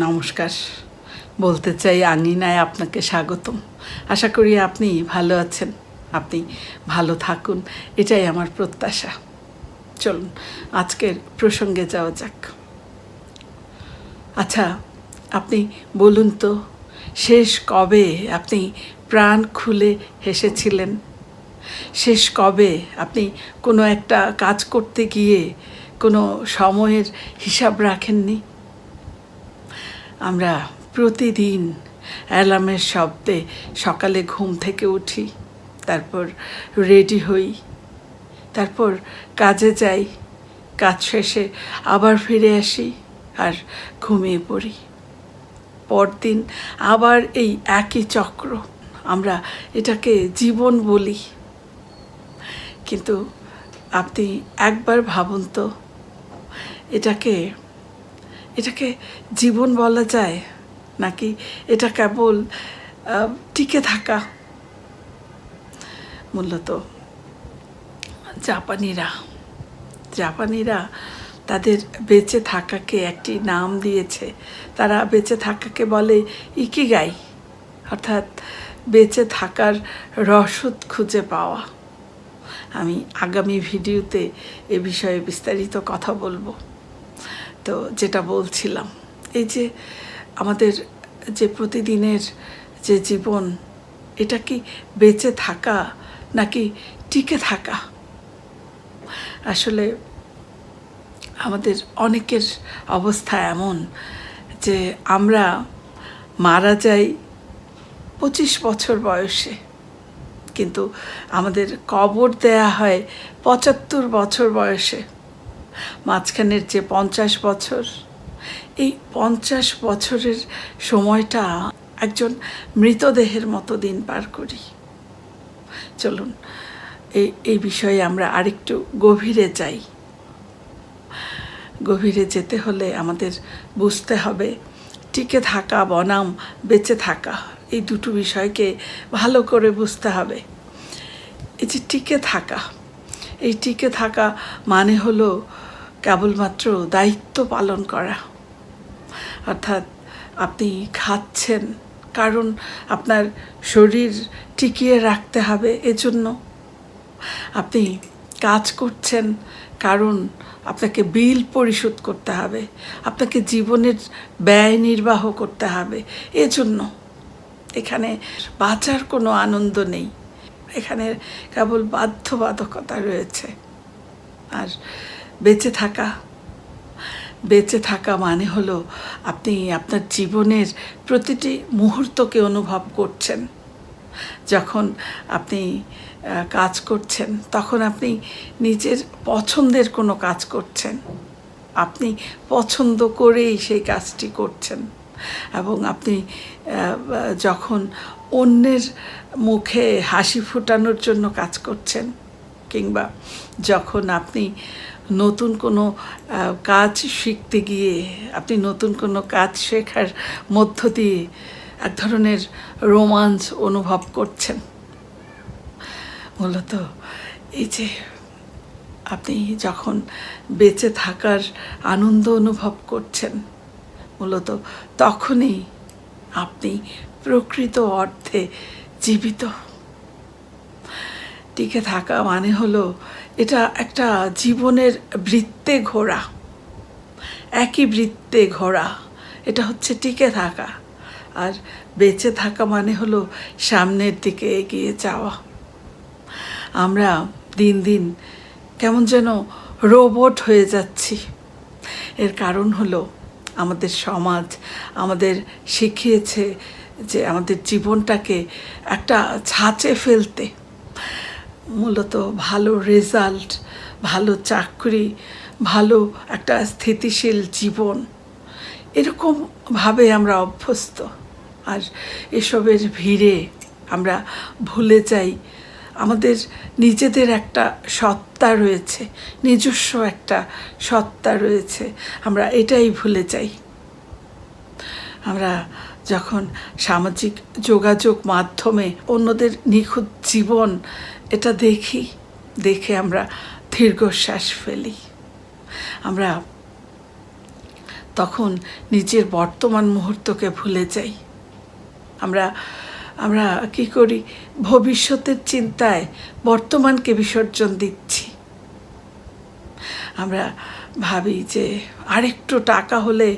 নমস্কার বলতে চাই আঙিনায় আপনাকে স্বাগতম। আশা করি আপনি ভালো আছেন, আপনি ভালো থাকুন, এটাই আমার প্রত্যাশা। চলুন আজকের প্রসঙ্গে যাওয়া যাক। আচ্ছা, আপনি বলুন তো, শেষ কবে আপনি প্রাণ খুলে হেসেছিলেন? শেষ কবে আপনি কোনো একটা কাজ করতে গিয়ে কোনো সময়ের হিসাব রাখেননি? আমরা প্রতিদিন অ্যালার্মের শব্দে সকালে ঘুম থেকে উঠি, তারপর রেডি হই, তারপর কাজে যাই, কাজ শেষে আবার ফিরে আসি আর ঘুমিয়ে পড়ি। পরদিন আবার এই একই চক্র। আমরা এটাকে জীবন বলি। কিন্তু আপনি একবার ভাবুন তো, এটাকে জীবন বলা যায় নাকি এটা কেবল টিকে থাকা? মূলত জাপানিরা তাদের বেঁচে থাকাকে একটি নাম দিয়েছে। তারা বেঁচে থাকাকে বলে ইকিগাই, অর্থাৎ বেঁচে থাকার রসদ খুঁজে পাওয়া। আমি আগামী ভিডিওতে এ বিষয়ে বিস্তারিত কথা বলবো। তো যেটা বলছিলাম, এই যে আমাদের যে প্রতিদিনের যে জীবন, এটা কি বেঁচে থাকা নাকি টিকে থাকা? আসলে আমাদের অনেকের অবস্থা এমন যে আমরা মারা যাই 25 বছর বয়সে, কিন্তু আমাদের কবর দেয়া হয় 75 বছর বয়সে। মাঝখানের যে 50 বছর, এই 50 বছরের সময়টা একজন মৃতদেহের মতো দিন পার করি। চলুন এই বিষয়ে আমরা আরেকটু গভীরে যাই। গভীরে যেতে হলে আমাদের বুঝতে হবে টিকে থাকা বনাম বেঁচে থাকা, এই দুটো বিষয়কে ভালো করে বুঝতে হবে। এই যে টিকে থাকা মানে হলো কেবলমাত্র দায়িত্ব পালন করা। অর্থাৎ আপনি খাচ্ছেন কারণ আপনার শরীর টিকিয়ে রাখতে হবে, এজন্য। আপনি কাজ করছেন কারণ আপনাকে বিল পরিশোধ করতে হবে, আপনাকে জীবনের ব্যয় নির্বাহ করতে হবে, এজন্য। এখানে বাঁচার কোনো আনন্দ নেই, এখানে কেবল বাধ্যবাধকতা রয়েছে। আর বেঁচে থাকা মানে হলো আপনি আপনার জীবনের প্রতিটি মুহূর্তকে অনুভব করছেন। যখন আপনি কাজ করছেন তখন আপনি নিজের পছন্দের কোনো কাজ করছেন, আপনি পছন্দ করেই সেই কাজটি করছেন। এবং আপনি যখন অন্যের মুখে হাসি ফোটানোর জন্য কাজ করছেন, কিংবা যখন আপনি নতুন কোনো কাজ শিখতে গিয়ে আপনি নতুন কোনো কাজ শেখার মধ্য দিয়ে এক ধরনের রোমাঞ্চ অনুভব করছেন। মূলত এই যে আপনি যখন বেঁচে থাকার আনন্দ অনুভব করছেন, মূলত তখনই আপনি প্রকৃত অর্থে জীবিত। টিকে থাকা মানে হলো এটা একটা জীবনের বৃত্তে ঘোরা, একই বৃত্তে ঘোরা, এটা হচ্ছে টিকে থাকা। আর বেঁচে থাকা মানে হলো সামনের দিকে এগিয়ে যাওয়া। আমরা দিন দিন কেমন যেন রোবট হয়ে যাচ্ছি। এর কারণ হলো আমাদের সমাজ আমাদের শিখিয়েছে যে আমাদের জীবনটাকে একটা ছাঁচে ফেলতে। মূলত ভালো রেজাল্ট, ভালো চাকরি, ভালো একটা স্থিতিশীল জীবন, এরকমভাবে আমরা অভ্যস্ত। আর এসবের ভিড়ে আমরা ভুলে যাই আমাদের নিজেদের একটা সত্তা রয়েছে, নিজস্ব একটা সত্তা রয়েছে, আমরা এটাই ভুলে যাই। আমরা যখন সামাজিক যোগাযোগ মাধ্যমে অন্যদের নিখুঁত জীবন এটা দেখে আমরা দীর্ঘশ্বাস ফেলি। আমরা তখন নিজের বর্তমান মুহূর্তকে ভুলে যাই। আমরা আমরা কি করি, ভবিষ্যতের চিন্তায় বর্তমানকে বিসর্জন দিচ্ছি। আমরা ভাবি যে আরেকটু টাকা হলে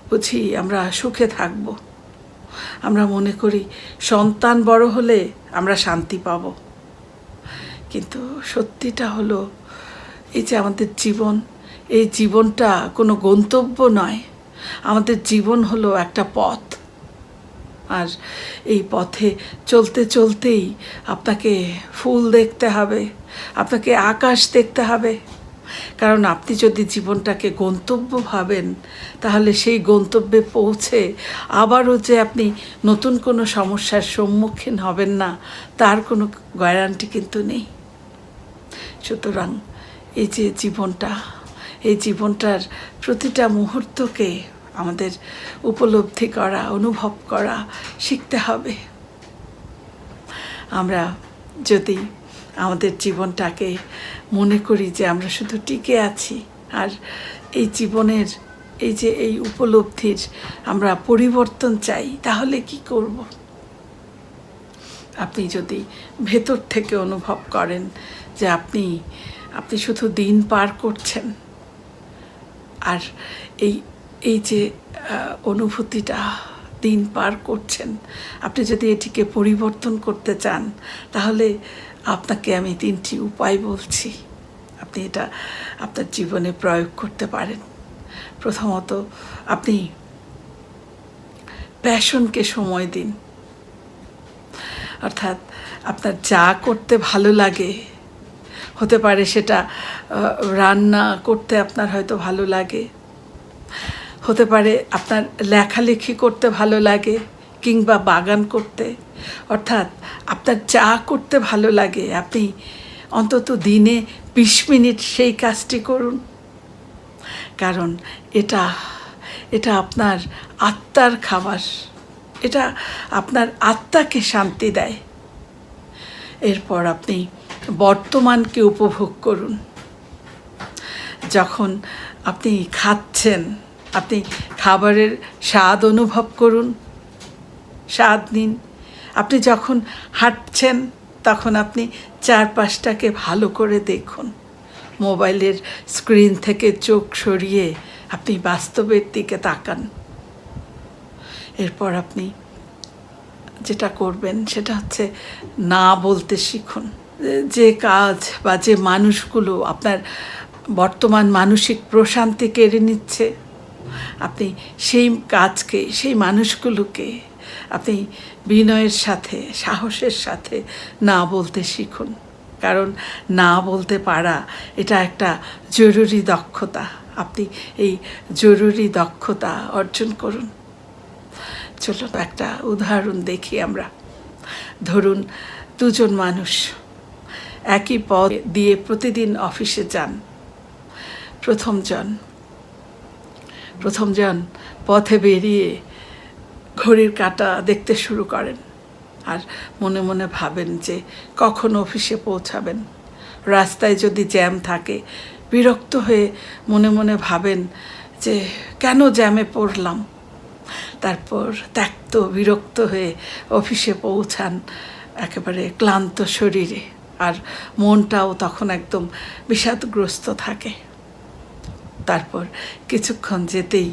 বুঝি আমরা সুখে থাকব। আমরা মনে করি সন্তান বড় হলে আমরা শান্তি পাব। কিন্তু সত্যিটা হলো, এই যে আমাদের জীবন, এই জীবনটা কোনো গন্তব্য নয়। আমাদের জীবন হলো একটা পথ। আর এই পথে চলতে চলতেই আপনাকে ফুল দেখতে হবে, আপনাকে আকাশ দেখতে হবে। কারণ আপনি যদি জীবনটাকে গন্তব্য ভাবেন, তাহলে সেই গন্তব্যে পৌঁছে আবারও যে আপনি নতুন কোনো সমস্যার সম্মুখীন হবেন না, তার কোনো গ্যারান্টি কিন্তু নেই। সুতরাং এই যে জীবনটা, এই জীবনটার প্রতিটা মুহূর্তকে আমাদের উপলব্ধি করা, অনুভব করা শিখতে হবে। আমরা যদি আমাদের জীবনটাকে মনে করি যে আমরা শুধু টিকে আছি, আর এই জীবনের এই যে এই উপলব্ধির আমরা পরিবর্তন চাই, তাহলে কি করব? আপনি যদি ভেতর থেকে অনুভব করেন যে আপনি শুধু দিন পার করছেন, আর এই যে অনুভূতিটা দিন পার করছেন, আপনি যদি এটিকে পরিবর্তন করতে চান, তাহলে আপনাকে আমি 3টি উপায় বলছি। আপনি এটা আপনার জীবনে প্রয়োগ করতে পারেন। প্রথমত, আপনি প্যাশনকে সময় দিন। অর্থাৎ আপনার যা করতে ভালো লাগে, হতে পারে সেটা রান্না করতে আপনার হয়তো ভালো লাগে, হতে পারে আপনার লেখালেখি করতে ভালো লাগে, কিংবা বাগান করতে। অর্থাৎ আপনার যা করতে ভালো লাগে, আপনি অন্তত দিনে 20 মিনিট সেই কাজটি করুন। কারণ এটা আপনার আত্মার খাবার, এটা আপনার আত্মাকে শান্তি দেয়। এরপর আপনি বর্তমানকে উপভোগ করুন। যখন আপনি খাচ্ছেন, আপনি খাবারের স্বাদ অনুভব করুন, স্বাদ নিন। আপনি যখন হাঁটছেন, তখন আপনি চারপাশটাকে ভালো করে দেখুন। মোবাইলের স্ক্রিন থেকে চোখ সরিয়ে আপনি বাস্তবের দিকে তাকান। এরপর আপনি যেটা করবেন সেটা হচ্ছে না বলতে শিখুন। যে কাজ বা যে মানুষগুলো আপনার বর্তমান মানসিক প্রশান্তি কেড়ে নিচ্ছে, আপনি সেই কাজকে, সেই মানুষগুলোকে আপনি বিনয়ের সাথে, সাহসের সাথে না বলতে শিখুন। কারণ না বলতে পারা এটা একটা জরুরি দক্ষতা। আপনি এই জরুরি দক্ষতা অর্জন করুন। চলুন একটা উদাহরণ দেখি আমরা। ধরুন, দুজন মানুষ একই পথ দিয়ে প্রতিদিন অফিসে যান। প্রথমজন পথে বেরিয়ে ঘড়ির কাঁটা দেখতে শুরু করেন, আর মনে মনে ভাবেন যে কখন অফিসে পৌঁছাবেন। রাস্তায় যদি জ্যাম থাকে, বিরক্ত হয়ে মনে মনে ভাবেন যে কেন জ্যামে পড়লাম। তারপর ত্যক্ত বিরক্ত হয়ে অফিসে পৌঁছান একেবারে ক্লান্ত শরীরে, আর মনটাও তখন একদম বিষাদগ্রস্ত থাকে। তারপর কিছুক্ষণ যেতেই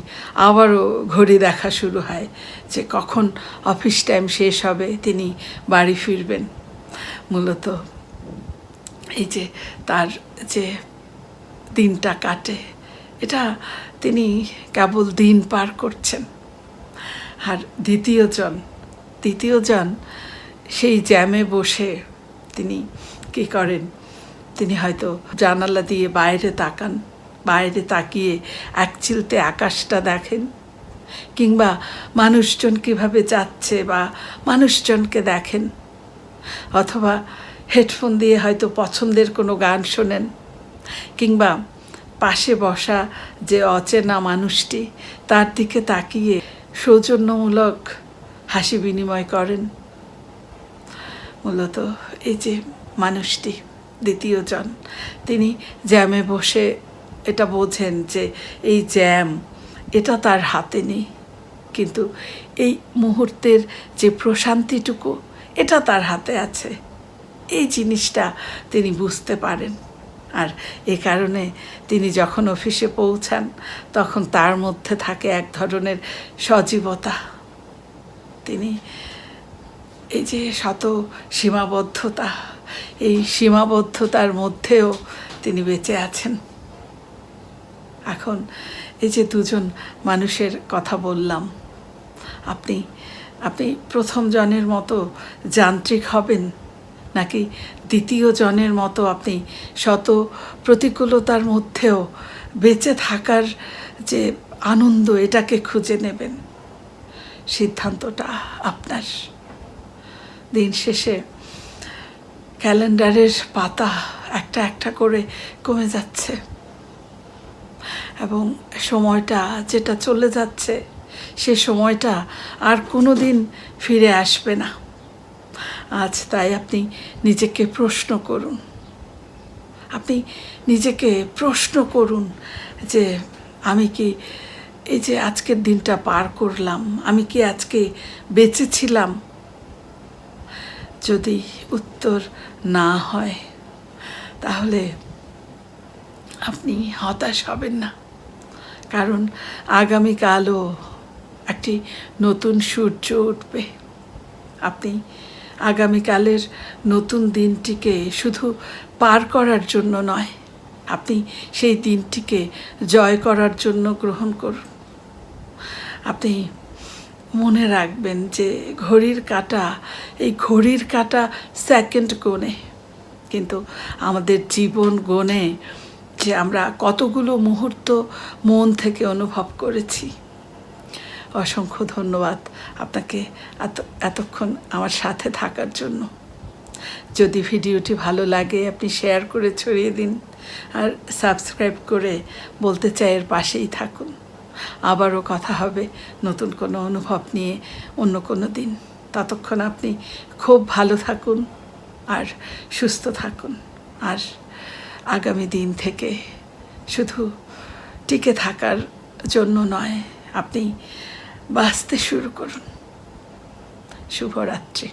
আবারও ঘড়ি দেখা শুরু হয় যে কখন অফিস টাইম শেষ হবে, তিনি বাড়ি ফিরবেন। মূলত এই যে তার যে দিনটা কাটে, এটা তিনি কেবল দিন পার করছেন। আর দ্বিতীয়জন সেই জ্যামে বসে তিনি কি করেন, তিনি হয়তো জানালা দিয়ে বাইরে তাকিয়ে একচিলতে আকাশটা দেখেন, কিংবা মানুষজন কিভাবে যাচ্ছে বা মানুষজনকে দেখেন, অথবা হেডফোন দিয়ে হয়তো পছন্দের কোনো গান শোনেন, কিংবা পাশে বসা যে অচেনা মানুষটি, তার দিকে তাকিয়ে সৌজন্যমূলক হাসি বিনিময় করেন। মূলত এই যে মানুষটি, দ্বিতীয়জন, তিনি জ্যামে বসে এটা বোঝেন যে এই এটা তার হাতে নেই, কিন্তু এই মুহূর্তের যে প্রশান্তিটুকু এটা তার হাতে আছে। এই জিনিসটা তিনি বুঝতে পারেন, আর এ কারণে তিনি যখন অফিসে পৌঁছান তখন তার মধ্যে থাকে এক ধরনের সজীবতা। তিনি এই যে শত সীমাবদ্ধতা, এই সীমাবদ্ধতার মধ্যেও তিনি বেঁচে আছেন। এখন এই যে দুজন মানুষের কথা বললাম, আপনি আপনি প্রথম জনের মতো যান্ত্রিক হবেন, নাকি দ্বিতীয় জনের মতো আপনি শত প্রতিকূলতার মধ্যেও বেঁচে থাকার যে আনন্দ এটাকে খুঁজে নেবেন, সিদ্ধান্তটা আপনার। দিন শেষে ক্যালেন্ডারের পাতা একটা একটা করে কমে যাচ্ছে, এবং সময়টা যেটা চলে যাচ্ছে সে সময়টা আর কোনো দিন ফিরে আসবে না। আজ তাই আপনি নিজেকে প্রশ্ন করুন, আপনি নিজেকে প্রশ্ন করুন যে আমি কি এই যে আজকের দিনটা পার করলাম, আমি কি আজকে বেঁচে ছিলাম? যদি উত্তর না হয় তাহলে আপনি হতাশ হবেন না, কারণ আগামীকালও একটি নতুন সূর্য উঠবে। আপনি আগামীকালের নতুন দিনটিকে শুধু পার করার জন্য নয়, আপনি সেই দিনটিকে জয় করার জন্য গ্রহণ করুন। আপনি মনে রাখবেন যে ঘড়ির কাঁটা সেকেন্ড গোনে, কিন্তু আমাদের জীবন গোনে যে আমরা কতগুলো মুহূর্ত মন থেকে অনুভব করেছি। অসংখ্য ধন্যবাদ আপনাকে এতক্ষণ আমার সাথে থাকার জন্য। যদি ভিডিওটি ভালো লাগে আপনি শেয়ার করে ছড়িয়ে দিন, আর সাবস্ক্রাইব করে বলতে চাই এর পাশেই থাকুন। আবারও কথা হবে নতুন কোনো অনুভব নিয়ে অন্য কোনো দিন। ততক্ষণ আপনি খুব ভালো থাকুন আর সুস্থ থাকুন, আর আগামী দিন থেকে শুধু টিকে থাকার জন্য নয়, আপনি বাঁচতে শুরু করুন। শুভরাত্রি।